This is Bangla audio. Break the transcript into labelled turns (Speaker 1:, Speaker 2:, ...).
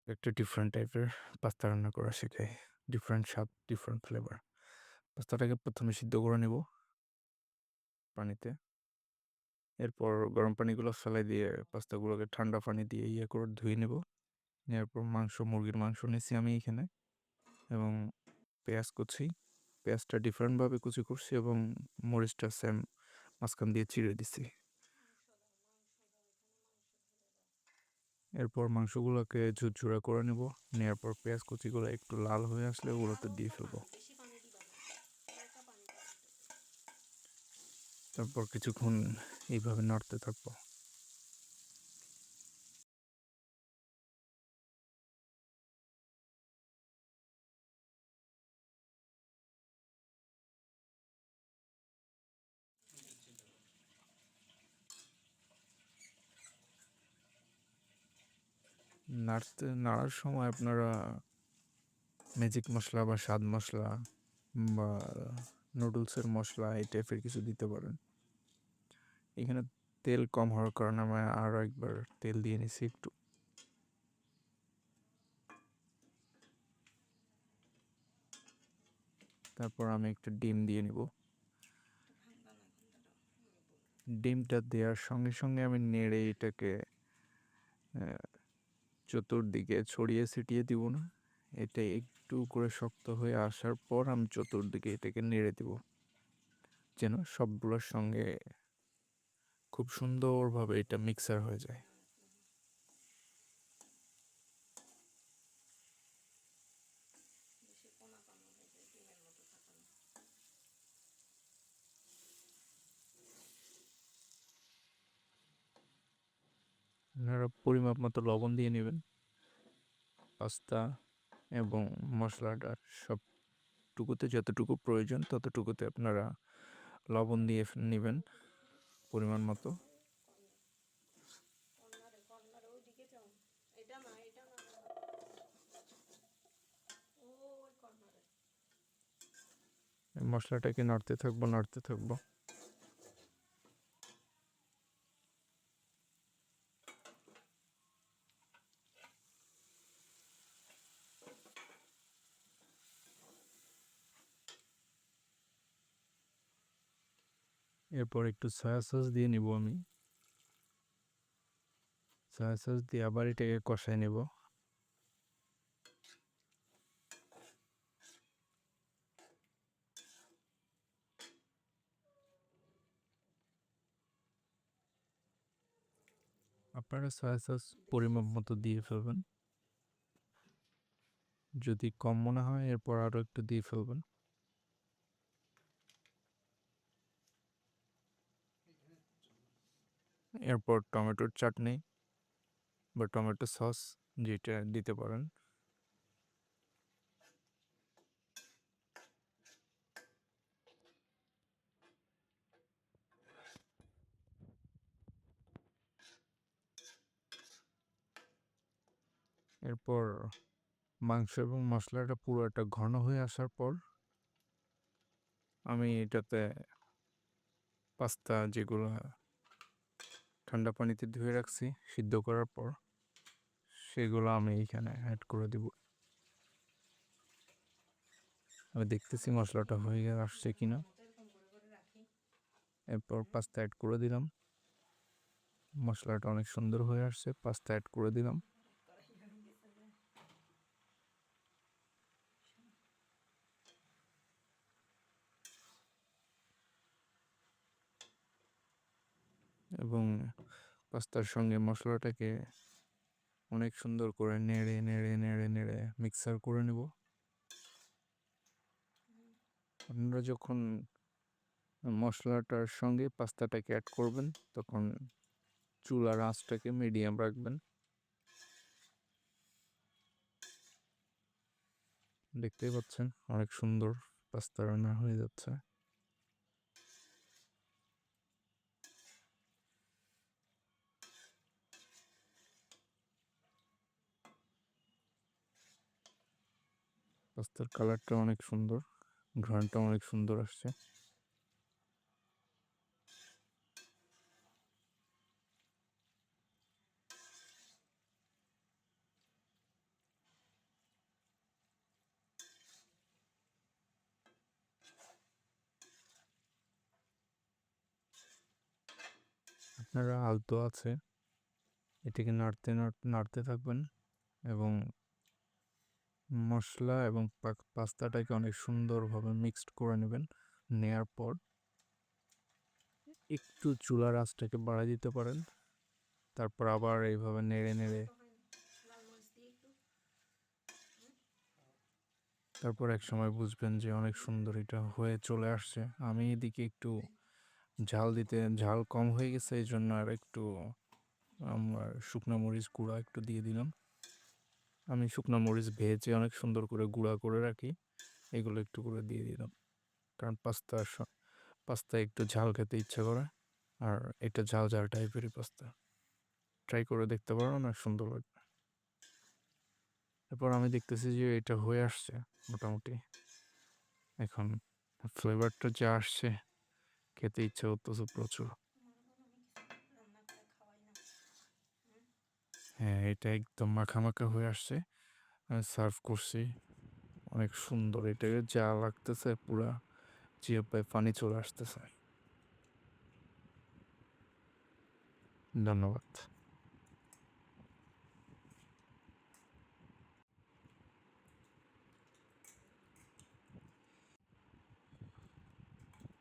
Speaker 1: একটা ডিফারেন্ট টাইপের পাস্তা রান্না করা শেখাই। ডিফারেন্ট স্বাদ, ডিফারেন্ট ফ্লেভার। পাস্তাটাকে ১ম এ সিদ্ধ করে নিব পানিতে। এরপর গরম পানিগুলো ফেলাই দিয়ে পাস্তাগুলোকে ঠান্ডা পানি দিয়ে করে ধুয়ে নেব। নেওয়ার পর মুরগির মাংস নিছি আমি এখানে এবং পেঁয়াজ কুচি। পেঁয়াজটা ডিফারেন্টভাবে কুচি করছি এবং মরিচটা সেম মাঝখান দিয়ে চিড়ে দিছি। এরপর মাংসগুলোকে ঝুরঝুরা করে নেব। নেওয়ার পর পেঁয়াজ কুচিগুলো একটু লাল হয়ে আসলে ওগুলোতে দিয়ে ফেলবো। তারপর কিছুক্ষণ এইভাবে নাড়তে থাকবো। নাড়ার সময় আপনারা ম্যাজিক মশলা বা স্বাদ মশলা বা নুডলসের মশলা এই টাইপের কিছু দিতে পারেন। এখানে তেল কম হওয়ার কারণে আমি আরও একবার তেল দিয়ে নিছি একটু। তারপর আমি একটা ডিম দিয়ে নিব। ডিমটা দেওয়ার সঙ্গে সঙ্গে আমি নেড়ে এটাকে চতুর্দিকে ছড়িয়ে ছিটিয়ে দিব না। এটা একটু করে শক্ত হয়ে আসার পর আমি চতুর্দিকে এটাকে নেড়ে দিব, যেন সবগুলোর সঙ্গে খুব সুন্দরভাবে এটা মিক্সার হয়ে যায়। আপনারা পরিমাপ মতো লবণ দিয়ে নেবেন। পাস্তা এবং মশলাটার সবটুকুতে যতটুকু প্রয়োজন ততটুকুতে আপনারা লবণ দিয়ে নেবেন পরিমাণ মতো। মশলাটাকে নাড়তে থাকবো। এরপর একটু সয়া সস দিয়ে নিব আমি। সয়া সস দিয়ে আবার এটাকে কষায় নেব। আপনারা সয়া সস পরিমাপ মতো দিয়ে ফেলবেন। যদি কম মনে হয় এরপর আরও একটু দিয়ে ফেলবেন। এরপর টমেটোর চাটনি বা টমেটো সস যেটা দিতে পারেন। এরপর মাংস এবং মশলাটা পুরো একটা ঘন হয়ে আসার পর আমি এটাতে পাস্তা যেগুলো ঠান্ডা পানিতে ধুয়ে রাখছি সিদ্ধ করার পর সেগুলো আমি এইখানে অ্যাড করে দিব। আমি দেখতেছি মশলাটা হয়ে আসছে কিনা। এরপর পাস্তা অ্যাড করে দিলাম। মশলাটা অনেক সুন্দর হয়ে আসছে, পাস্তা অ্যাড করে দিলাম। এবং পাস্তার সঙ্গে মশলাটাকে অনেক সুন্দর করে নেড়ে মিক্সার করে নেব। আপনারা যখন মশলাটার সঙ্গে পাস্তাটাকে অ্যাড করবেন তখন চুলার আঁচটাকে মিডিয়াম রাখবেন। দেখতেই পাচ্ছেন অনেক সুন্দর পাস্তা রান্না হয়ে যাচ্ছে। পাস্তার কালারটা অনেক সুন্দর, ঘ্রাণটা অনেক সুন্দর আসছে। আপনারা আলতো আছে এটাকে নাড়তে থাকবেন এবং মশলা এবং পাস্তাটাকে অনেক সুন্দরভাবে মিক্সড করে নেবেন। নেয়ার পর একটু চুলার আঁচটাকে বাড়ায় দিতে পারেন। তারপর আবার এইভাবে নেড়ে তারপর একসময় বুঝবেন যে অনেক সুন্দর এটা হয়ে চলে আসছে। আমি এদিকে একটু ঝাল কম হয়ে গেছে, এইজন্য আর একটু আমার শুকনো মরিচ গুঁড়া একটু দিয়ে দিলাম। আমি শুকনো মরিচ ভেজে অনেক সুন্দর করে গুঁড়া করে রাখি, এগুলো একটু করে দিয়ে দিলাম। কারণ পাস্তা একটু ঝাল খেতে ইচ্ছা করে, আর এটা ঝাল ঝাল টাইপেরই পাস্তা। ট্রাই করে দেখতে পারো, অনেক সুন্দর লাগবে। এরপর আমি দেখতেছি যে এটা হয়ে আসছে মোটামুটি। এখন ফ্লেভারটা যা আসছে, খেতে ইচ্ছা করতেছে প্রচুর। হ্যাঁ, এটা একদম মাখা হয়ে আসছে। আমি সার্ভ করছি, অনেক সুন্দর। এটাকে যা লাগতেছে পুরা জিহ্বায় পানি চলে আসতেছে। ধন্যবাদ।